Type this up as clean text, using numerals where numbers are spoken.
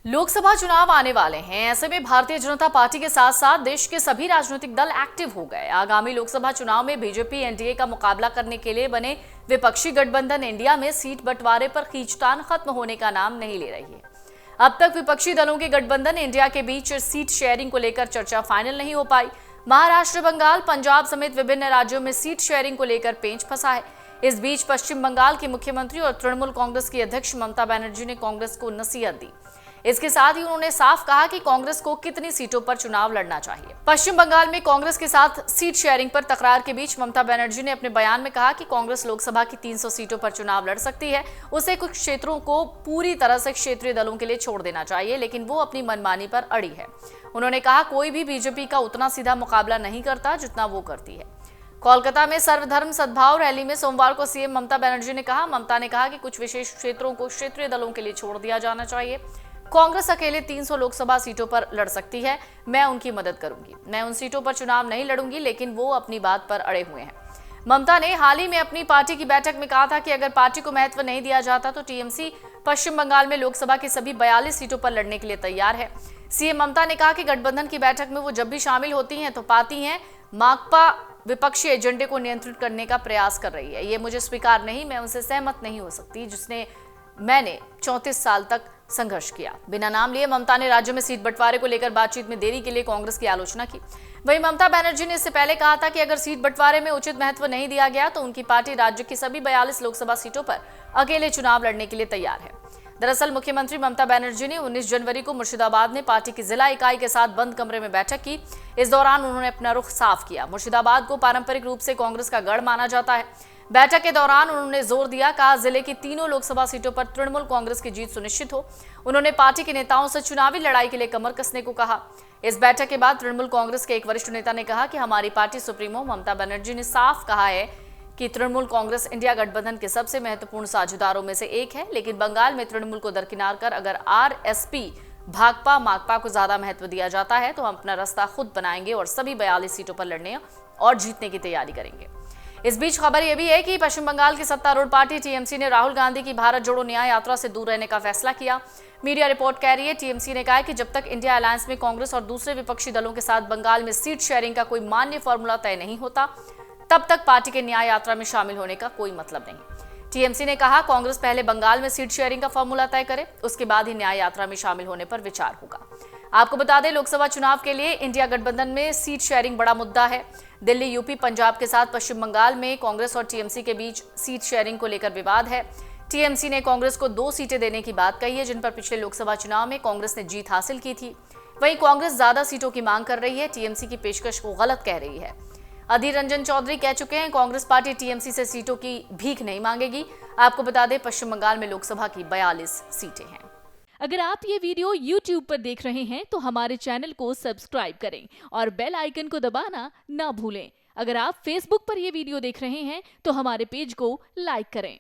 लोकसभा चुनाव आने वाले हैं। ऐसे में भारतीय जनता पार्टी के साथ साथ देश के सभी राजनीतिक दल एक्टिव हो गए। आगामी लोकसभा चुनाव में बीजेपी एनडीए का मुकाबला करने के लिए बने विपक्षी गठबंधन इंडिया में सीट बंटवारे पर खींचतान खत्म होने का नाम नहीं ले रही है। अब तक विपक्षी दलों के गठबंधन इंडिया के बीच सीट शेयरिंग को लेकर चर्चा फाइनल नहीं हो पाई। महाराष्ट्र, बंगाल, पंजाब समेत विभिन्न राज्यों में सीट शेयरिंग को लेकर पेंच फंसा है। इस बीच पश्चिम बंगाल की मुख्यमंत्री और तृणमूल कांग्रेस की अध्यक्ष ममता बनर्जी ने कांग्रेस को नसीहत दी। इसके साथ ही उन्होंने साफ कहा कि कांग्रेस को कितनी सीटों पर चुनाव लड़ना चाहिए। पश्चिम बंगाल में कांग्रेस के साथ सीट शेयरिंग पर तकरार के बीच ममता बनर्जी ने अपने बयान में कहा कि कांग्रेस लोकसभा की 300 सीटों पर चुनाव लड़ सकती है। उसे कुछ क्षेत्रों को पूरी तरह से क्षेत्रीय दलों के लिए छोड़ देना चाहिए, लेकिन वो अपनी मनमानी पर अड़ी है। उन्होंने कहा, कोई भी बीजेपी का उतना सीधा मुकाबला नहीं करता जितना वो करती है। कोलकाता में सर्वधर्म सद्भाव रैली में सोमवार को सीएम ममता बनर्जी ने कहा, ममता ने कहा कि कुछ विशेष क्षेत्रों को क्षेत्रीय दलों के लिए छोड़ दिया जाना चाहिए। कांग्रेस अकेले 300 लोकसभा सीटों पर लड़ सकती है, मैं उनकी मदद करूंगी। मैं उन सीटों पर चुनाव नहीं लड़ूंगी, लेकिन वो अपनी बात पर अड़े हुए हैं। ममता ने हाल ही में अपनी पार्टी की बैठक में कहा था कि अगर पार्टी को महत्व नहीं दिया जाता तो टीएमसी पश्चिम बंगाल में लोकसभा की सभी 42 सीटों पर लड़ने के लिए तैयार है। सीएम ममता ने कहा कि गठबंधन की बैठक में वो जब भी शामिल होती हैं तो पाती हैं माकपा विपक्षी एजेंडे को नियंत्रित करने का प्रयास कर रही है। ये मुझे स्वीकार नहीं, मैं उनसे सहमत नहीं हो सकती जिसने मैंने 34 साल तक संघर्ष किया। बिना नाम लिए ममता ने राज्य में सीट बंटवारे को लेकर बातचीत में देरी के लिए कांग्रेस की आलोचना की। वहीं ममता बनर्जी ने इससे पहले कहा था कि अगर सीट बंटवारे में उचित महत्व नहीं दिया गया तो उनकी पार्टी राज्य की सभी 42 लोकसभा सीटों पर अकेले चुनाव लड़ने के लिए तैयार है। दरअसल मुख्यमंत्री ममता बनर्जी ने 19 जनवरी को मुर्शिदाबाद में पार्टी की जिला इकाई के साथ बंद कमरे में बैठक की। इस दौरान उन्होंने अपना रुख साफ किया। मुर्शिदाबाद को पारंपरिक रूप से कांग्रेस का गढ़ माना जाता है। बैठक के दौरान उन्होंने जोर दिया, कहा जिले की तीनों लोकसभा सीटों पर तृणमूल कांग्रेस की जीत सुनिश्चित हो। उन्होंने पार्टी के नेताओं से चुनावी लड़ाई के लिए कमर कसने को कहा। इस बैठक के बाद तृणमूल कांग्रेस के एक वरिष्ठ नेता ने कहा कि हमारी पार्टी सुप्रीमो ममता बनर्जी ने साफ कहा है कि तृणमूल कांग्रेस इंडिया गठबंधन के सबसे महत्वपूर्ण साझेदारों में से एक है, लेकिन बंगाल में तृणमूल को दरकिनार कर अगर आरएसपी भाकपा माकपा को ज्यादा महत्व दिया जाता है तो हम अपना रास्ता खुद बनाएंगे और सभी 42 सीटों पर लड़ने और जीतने की तैयारी करेंगे। इस बीच खबर यह भी है कि पश्चिम बंगाल की सत्तारूढ़ पार्टी टीएमसी ने राहुल गांधी की भारत जोड़ो न्याय यात्रा से दूर रहने का फैसला किया। मीडिया रिपोर्ट कह रही है, टीएमसी ने कहा कि जब तक इंडिया अलायंस में कांग्रेस और दूसरे विपक्षी दलों के साथ बंगाल में सीट शेयरिंग का कोई मान्य फॉर्मूला तय नहीं होता, तब तक पार्टी के न्याय यात्रा में शामिल होने का कोई मतलब नहीं। टीएमसी ने कहा, कांग्रेस पहले बंगाल में सीट शेयरिंग का फॉर्मूला तय करे, उसके बाद ही न्याय यात्रा में शामिल होने पर विचार होगा। आपको बता दें, लोकसभा चुनाव के लिए इंडिया गठबंधन में सीट शेयरिंग बड़ा मुद्दा है। दिल्ली, यूपी, पंजाब के साथ पश्चिम बंगाल में कांग्रेस और टीएमसी के बीच सीट शेयरिंग को लेकर विवाद है। टीएमसी ने कांग्रेस को 2 सीटें देने की बात कही है, जिन पर पिछले लोकसभा चुनाव में कांग्रेस ने जीत हासिल की थी। वहीं कांग्रेस ज्यादा सीटों की मांग कर रही है, टीएमसी की पेशकश को गलत कह रही है। अधीर रंजन चौधरी कह चुके हैं, कांग्रेस पार्टी टीएमसी से सीटों की भीख नहीं मांगेगी। आपको बता दें, पश्चिम बंगाल में लोकसभा की 42 सीटें हैं। अगर आप ये वीडियो YouTube पर देख रहे हैं तो हमारे चैनल को सब्सक्राइब करें और बेल आइकन को दबाना ना भूलें। अगर आप Facebook पर ये वीडियो देख रहे हैं तो हमारे पेज को लाइक करें।